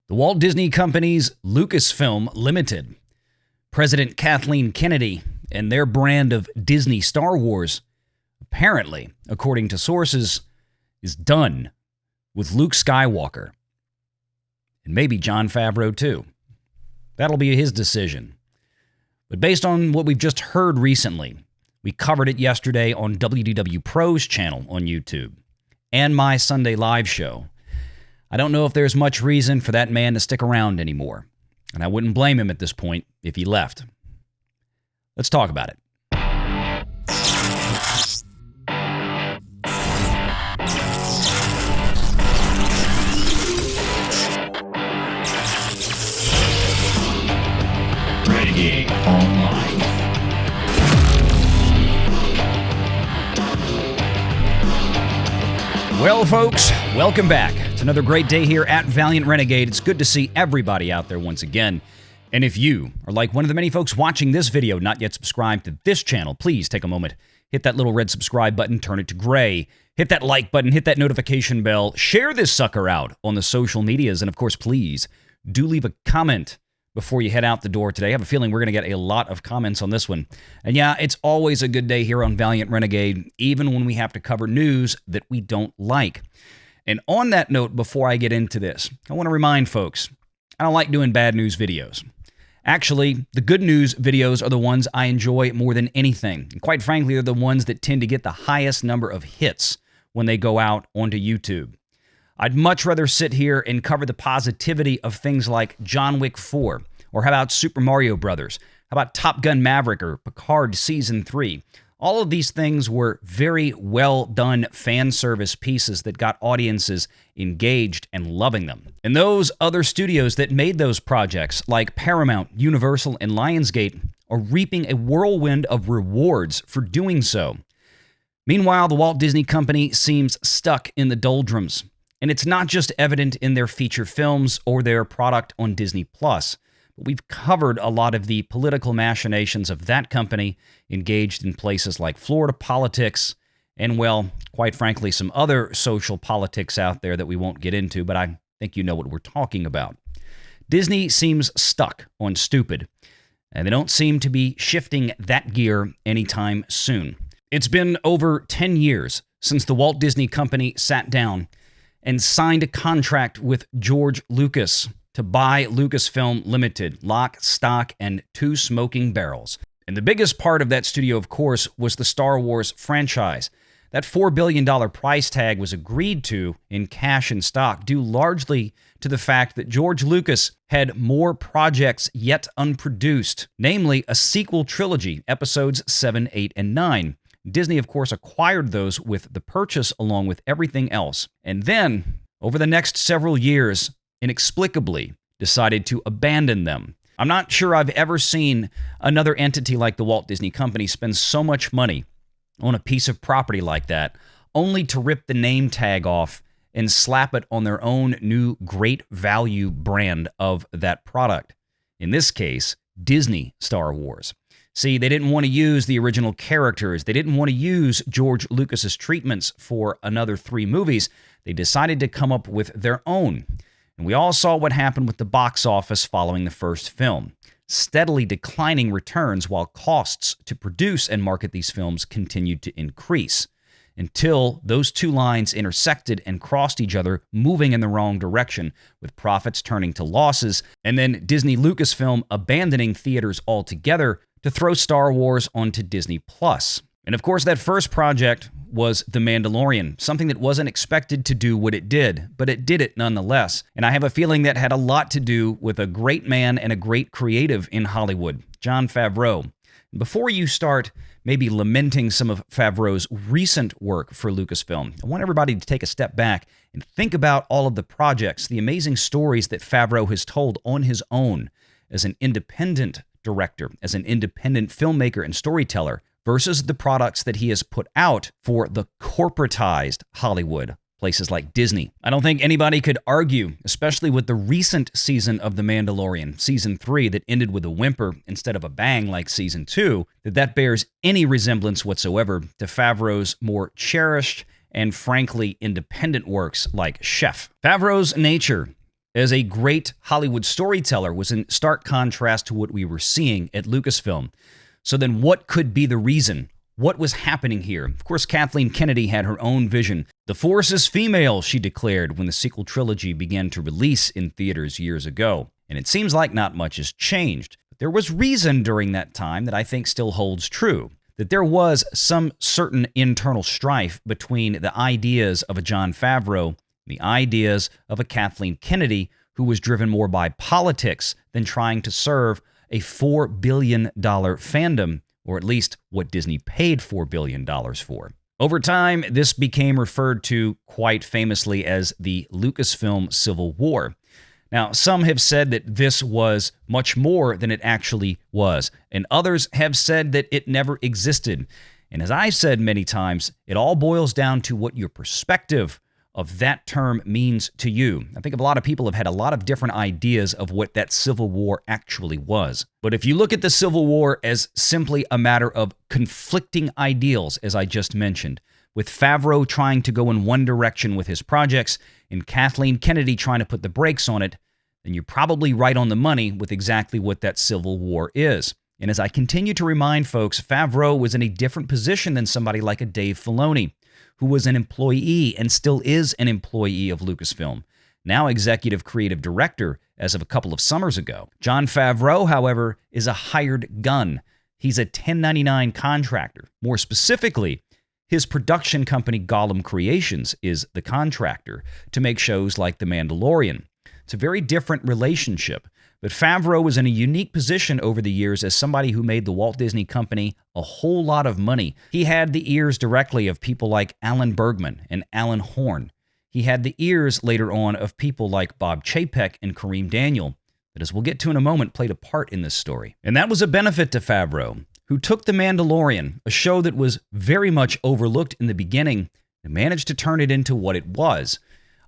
The Walt Disney Company's Lucasfilm Limited, President Kathleen Kennedy, and their brand of Disney Star Wars, apparently, according to sources, is done with Luke Skywalker. And maybe Jon Favreau, too. That'll be his decision. But based on what we've just heard recently, we covered it yesterday on WDW Pro's channel on YouTube and my Sunday live show. I don't know if there's much reason for that man to stick around anymore, and I wouldn't blame him at this point if he left. Let's talk about it. Renegade Online. Well, folks, welcome back. It's another great day here at Valiant Renegade. It's good to see everybody out there once again. And if you are like one of the many folks watching this video not yet subscribed to this channel, please take a moment, hit that little red subscribe button, turn it to gray, hit that like button, hit that notification bell, share this sucker out on the social medias, and of course, please do leave a comment before you head out the door today. I have a feeling we're going to get a lot of comments on this one. And yeah, it's always a good day here on Valiant Renegade, even when we have to cover news that we don't like. And on that note, before I get into this, I want to remind folks, I don't like doing bad news videos. Actually, the good news videos are the ones I enjoy more than anything. And quite frankly, they're the ones that tend to get the highest number of hits when they go out onto YouTube. I'd much rather sit here and cover the positivity of things like John Wick 4, or how about Super Mario Brothers? How about Top Gun Maverick or Picard Season 3? All of these things were very well done fan service pieces that got audiences engaged and loving them. And those other studios that made those projects, like Paramount, Universal, and Lionsgate, are reaping a whirlwind of rewards for doing so. Meanwhile, the Walt Disney Company seems stuck in the doldrums. And it's not just evident in their feature films or their product on Disney+. But we've covered a lot of the political machinations of that company engaged in places like Florida politics and, well, quite frankly, some other social politics out there that we won't get into, but I think you know what we're talking about. Disney seems stuck on stupid, and they don't seem to be shifting that gear anytime soon. It's been over 10 years since the Walt Disney Company sat down and signed a contract with George Lucas to buy Lucasfilm Limited, lock, stock, and 2 smoking barrels. And the biggest part of that studio, of course, was the Star Wars franchise. That $4 billion price tag was agreed to in cash and stock, due largely to the fact that George Lucas had more projects yet unproduced, namely a sequel trilogy, episodes 7, 8, and 9. Disney, of course, acquired those with the purchase along with everything else. And then, over the next several years, inexplicably decided to abandon them. I'm not sure I've ever seen another entity like the Walt Disney Company spend so much money on a piece of property like that, only to rip the name tag off and slap it on their own new great value brand of that product. In this case, Disney Star Wars. See, they didn't want to use the original characters. They didn't want to use George Lucas's treatments for another 3 movies. They decided to come up with their own. And we all saw what happened with the box office following the first film. Steadily declining returns while costs to produce and market these films continued to increase, until those 2 lines intersected and crossed each other, moving in the wrong direction, with profits turning to losses, and then Disney Lucasfilm abandoning theaters altogether to throw Star Wars onto Disney+. And of course, that first project was The Mandalorian, something that wasn't expected to do what it did, but it did it nonetheless. And I have a feeling that had a lot to do with a great man and a great creative in Hollywood, Jon Favreau. Before you start maybe lamenting some of Favreau's recent work for Lucasfilm, I want everybody to take a step back and think about all of the projects, the amazing stories that Favreau has told on his own as an independent director, as an independent filmmaker and storyteller, versus the products that he has put out for the corporatized Hollywood, places like Disney. I don't think anybody could argue, especially with the recent season of The Mandalorian, Season 3, that ended with a whimper instead of a bang like Season 2, that bears any resemblance whatsoever to Favreau's more cherished and frankly independent works like Chef. Favreau's nature as a great Hollywood storyteller was in stark contrast to what we were seeing at Lucasfilm. So then what could be the reason? What was happening here? Of course, Kathleen Kennedy had her own vision. The Force is female, she declared when the sequel trilogy began to release in theaters years ago. And it seems like not much has changed. But there was reason during that time that I think still holds true. That there was some certain internal strife between the ideas of a Jon Favreau and the ideas of a Kathleen Kennedy, who was driven more by politics than trying to serve a $4 billion fandom, or at least what Disney paid $4 billion for. Over time, this became referred to quite famously as the Lucasfilm Civil War. Now, some have said that this was much more than it actually was, and others have said that it never existed. And as I've said many times, it all boils down to what your perspective of that term means to you. I think a lot of people have had a lot of different ideas of what that Civil War actually was. But if you look at the Civil War as simply a matter of conflicting ideals, as I just mentioned, with Favreau trying to go in one direction with his projects and Kathleen Kennedy trying to put the brakes on it, then you're probably right on the money with exactly what that Civil War is. And as I continue to remind folks, Favreau was in a different position than somebody like a Dave Filoni, who was an employee and still is an employee of Lucasfilm, now executive creative director as of a couple of summers ago. Jon Favreau, however, is a hired gun. He's a 1099 contractor. More specifically, his production company Gollum Creations is the contractor to make shows like The Mandalorian. It's a very different relationship, but Favreau was in a unique position over the years as somebody who made the Walt Disney Company a whole lot of money. He had the ears directly of people like Alan Bergman and Alan Horn. He had the ears later on of people like Bob Chapek and Kareem Daniel, that, as we'll get to in a moment, played a part in this story. And that was a benefit to Favreau, who took The Mandalorian, a show that was very much overlooked in the beginning, and managed to turn it into what it was.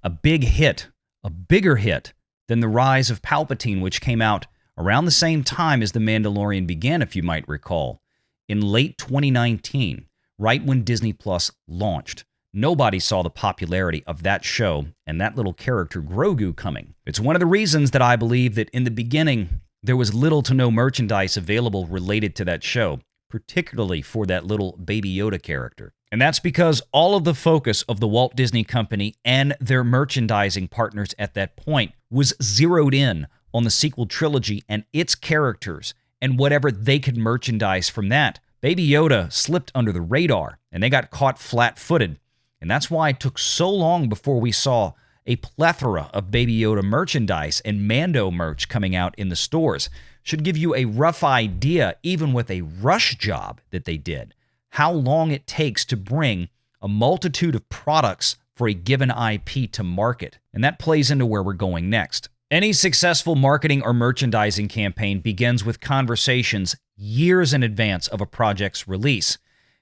A big hit, a bigger hit than The Rise of Palpatine, which came out around the same time as The Mandalorian began, if you might recall, in late 2019, right when Disney Plus launched. Nobody saw the popularity of that show and that little character Grogu coming. It's one of the reasons that I believe that in the beginning, there was little to no merchandise available related to that show, particularly for that little Baby Yoda character. And that's because all of the focus of the Walt Disney Company and their merchandising partners at that point was zeroed in on the sequel trilogy and its characters and whatever they could merchandise from that. Baby Yoda slipped under the radar, and they got caught flat-footed. And that's why it took so long before we saw a plethora of Baby Yoda merchandise and Mando merch coming out in the stores. Should give you a rough idea, even with a rush job that they did, how long it takes to bring a multitude of products for a given IP to market. And that plays into where we're going next. Any successful marketing or merchandising campaign begins with conversations years in advance of a project's release.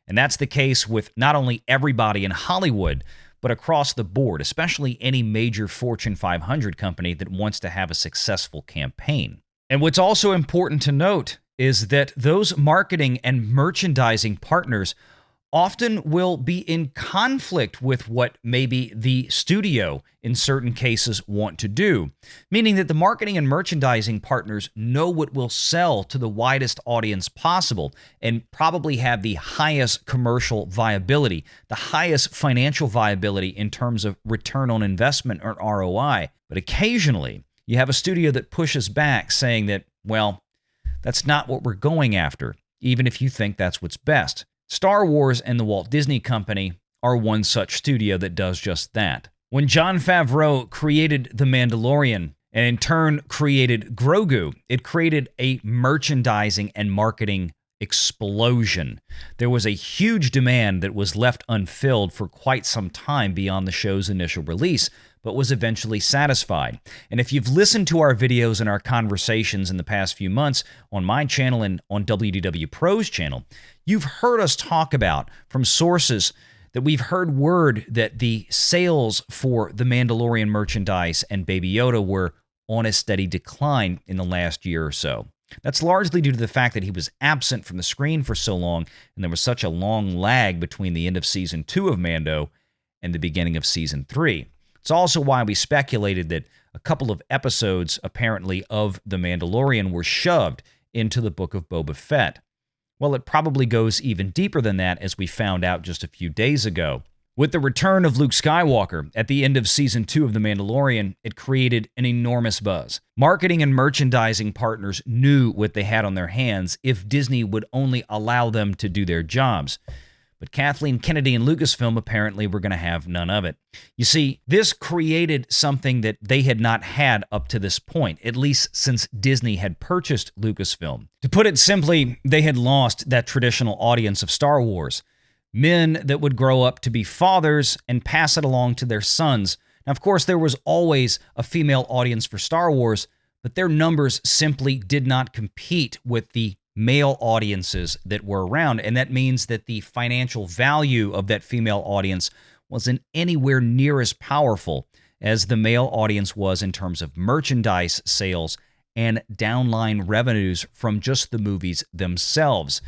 And that's the case with not only everybody in Hollywood, but across the board, especially any major Fortune 500 company that wants to have a successful campaign. And what's also important to note is that those marketing and merchandising partners often will be in conflict with what maybe the studio in certain cases want to do, meaning that the marketing and merchandising partners know what will sell to the widest audience possible and probably have the highest commercial viability, the highest financial viability in terms of return on investment or ROI. But occasionally, you have a studio that pushes back saying that, well, that's not what we're going after, even if you think that's what's best. Star Wars and the Walt Disney Company are one such studio that does just that. When Jon Favreau created The Mandalorian and in turn created Grogu, it created a merchandising and marketing explosion. There was a huge demand that was left unfilled for quite some time beyond the show's initial release, but was eventually satisfied. And if you've listened to our videos and our conversations in the past few months on my channel and on WDW Pro's channel, you've heard us talk about from sources that we've heard word that the sales for the Mandalorian merchandise and Baby Yoda were on a steady decline in the last year or so. That's largely due to the fact that he was absent from the screen for so long, and there was such a long lag between the end of Season 2 of Mando and the beginning of Season 3. It's also why we speculated that a couple of episodes, apparently, of The Mandalorian were shoved into the Book of Boba Fett. Well, it probably goes even deeper than that, as we found out just a few days ago. With the return of Luke Skywalker at the end of Season 2 of The Mandalorian, it created an enormous buzz. Marketing and merchandising partners knew what they had on their hands if Disney would only allow them to do their jobs. But Kathleen Kennedy and Lucasfilm apparently were going to have none of it. You see, this created something that they had not had up to this point, at least since Disney had purchased Lucasfilm. To put it simply, they had lost that traditional audience of Star Wars. Men that would grow up to be fathers and pass it along to their sons. Now, of course, there was always a female audience for Star Wars, but their numbers simply did not compete with the male audiences that were around. And that means that the financial value of that female audience wasn't anywhere near as powerful as the male audience was in terms of merchandise sales and downline revenues from just the movies themselves.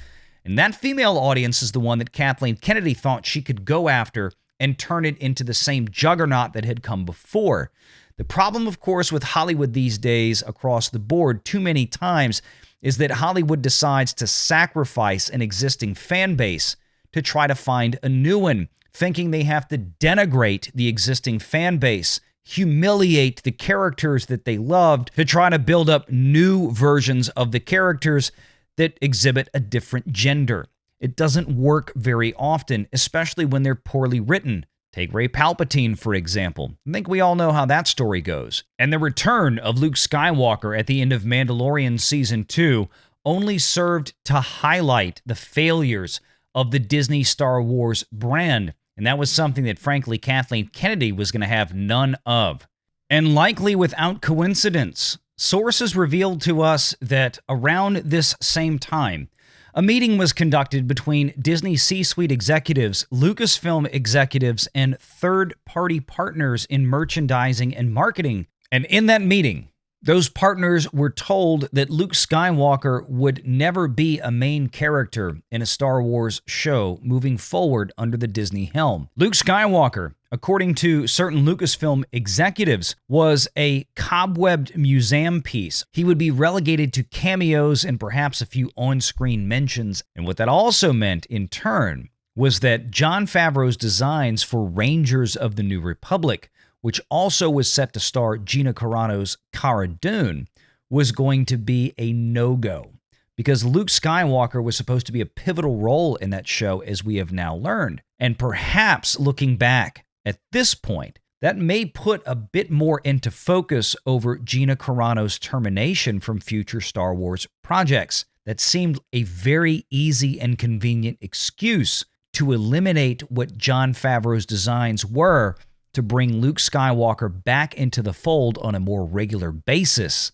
And that female audience is the one that Kathleen Kennedy thought she could go after and turn it into the same juggernaut that had come before. The problem, of course, with Hollywood these days across the board too many times is that Hollywood decides to sacrifice an existing fan base to try to find a new one, thinking they have to denigrate the existing fan base, humiliate the characters that they loved to try to build up new versions of the characters that exhibit a different gender. It doesn't work very often, especially when they're poorly written. Take Rey Palpatine, for example. I think we all know how that story goes. And the return of Luke Skywalker at the end of Mandalorian Season 2 only served to highlight the failures of the Disney Star Wars brand. And that was something that, frankly, Kathleen Kennedy was going to have none of. And likely without coincidence, sources revealed to us that around this same time, a meeting was conducted between Disney C-suite executives, Lucasfilm executives, and third-party partners in merchandising and marketing. And in that meeting, those partners were told that Luke Skywalker would never be a main character in a Star Wars show moving forward under the Disney helm. Luke Skywalker, according to certain Lucasfilm executives, was a cobwebbed museum piece. He would be relegated to cameos and perhaps a few on-screen mentions. And what that also meant, in turn, was that Jon Favreau's designs for Rangers of the New Republic, which also was set to star Gina Carano's Cara Dune, was going to be a no-go. Because Luke Skywalker was supposed to be a pivotal role in that show, as we have now learned. And perhaps looking back at this point, that may put a bit more into focus over Gina Carano's termination from future Star Wars projects. That seemed a very easy and convenient excuse to eliminate what Jon Favreau's designs were to bring Luke Skywalker back into the fold on a more regular basis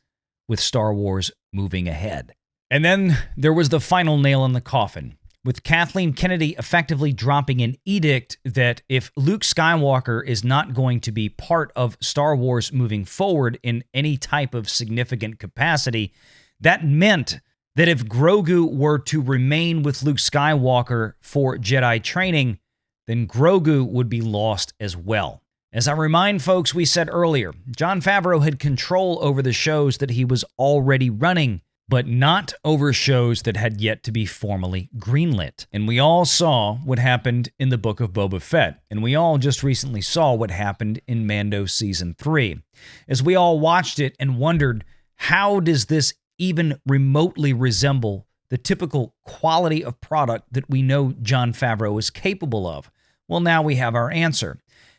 with Star Wars moving ahead. And then there was the final nail in the coffin, with Kathleen Kennedy effectively dropping an edict that if Luke Skywalker is not going to be part of Star Wars moving forward in any type of significant capacity, that meant that if Grogu were to remain with Luke Skywalker for Jedi training, then Grogu would be lost as well. As I remind folks, we said earlier, Jon Favreau had control over the shows that he was already running, but not over shows that had yet to be formally greenlit. And we all saw what happened in the Book of Boba Fett, and we all just recently saw what happened in Mando Season 3. As we all watched it and wondered, how does this even remotely resemble the typical quality of product that we know Jon Favreau is capable of? Well, now we have our answer.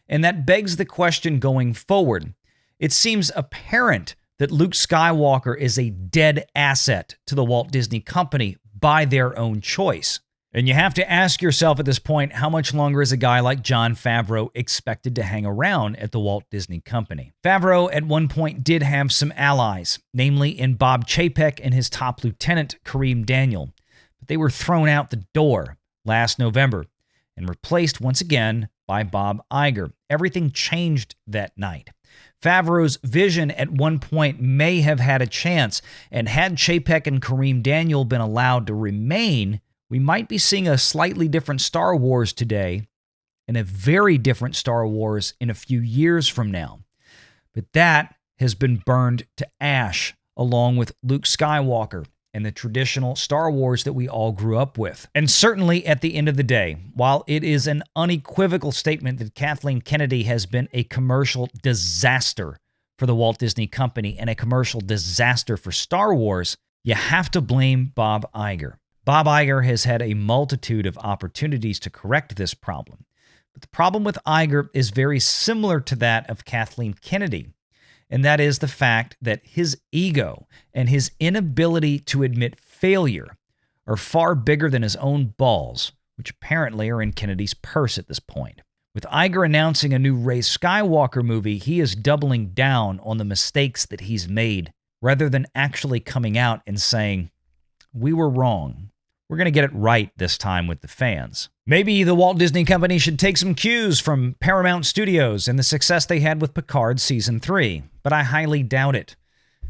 And that begs the question going forward. It seems apparent that Luke Skywalker is a dead asset to the Walt Disney Company by their own choice. And you have to ask yourself at this point, how much longer is a guy like Jon Favreau expected to hang around at the Walt Disney Company? Favreau at one point did have some allies, namely in Bob Chapek and his top lieutenant, Kareem Daniel. But they were thrown out the door last November and replaced once again by Bob Iger. Everything changed that night. Favreau's vision at one point may have had a chance, and had Chapek and Kareem Daniel been allowed to remain, we might be seeing a slightly different Star Wars today and a very different Star Wars in a few years from now. But that has been burned to ash, along with Luke Skywalker and the traditional Star Wars that we all grew up with. And certainly at the end of the day, while it is an unequivocal statement that Kathleen Kennedy has been a commercial disaster for the Walt Disney Company and a commercial disaster for Star Wars, you have to blame Bob Iger. Bob Iger has had a multitude of opportunities to correct this problem. But the problem with Iger is very similar to that of Kathleen Kennedy, and that is the fact that his ego and his inability to admit failure are far bigger than his own balls, which apparently are in Kennedy's purse at this point. With Iger announcing a new Rey Skywalker movie, he is doubling down on the mistakes that he's made, rather than actually coming out and saying, "We were wrong. We're going to get it right this time with the fans." Maybe the Walt Disney Company should take some cues from Paramount Studios and the success they had with Picard Season 3, but I highly doubt it,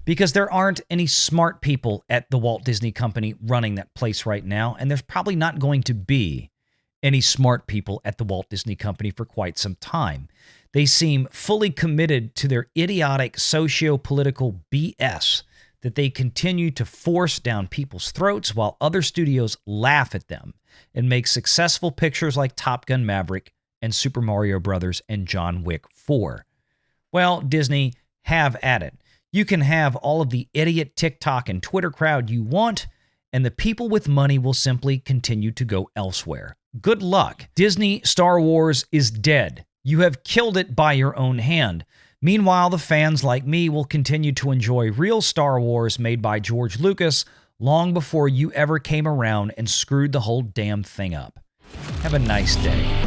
because there aren't any smart people at the Walt Disney Company running that place right now, and there's probably not going to be any smart people at the Walt Disney Company for quite some time. They seem fully committed to their idiotic socio-political BS that they continue to force down people's throats while other studios laugh at them and make successful pictures like Top Gun Maverick and Super Mario Bros. And John Wick 4. Well, Disney, have at it. You can have all of the idiot TikTok and Twitter crowd you want, and the people with money will simply continue to go elsewhere. Good luck. Disney Star Wars is dead. You have killed it by your own hand. Meanwhile, the fans like me will continue to enjoy real Star Wars made by George Lucas long before you ever came around and screwed the whole damn thing up. Have a nice day.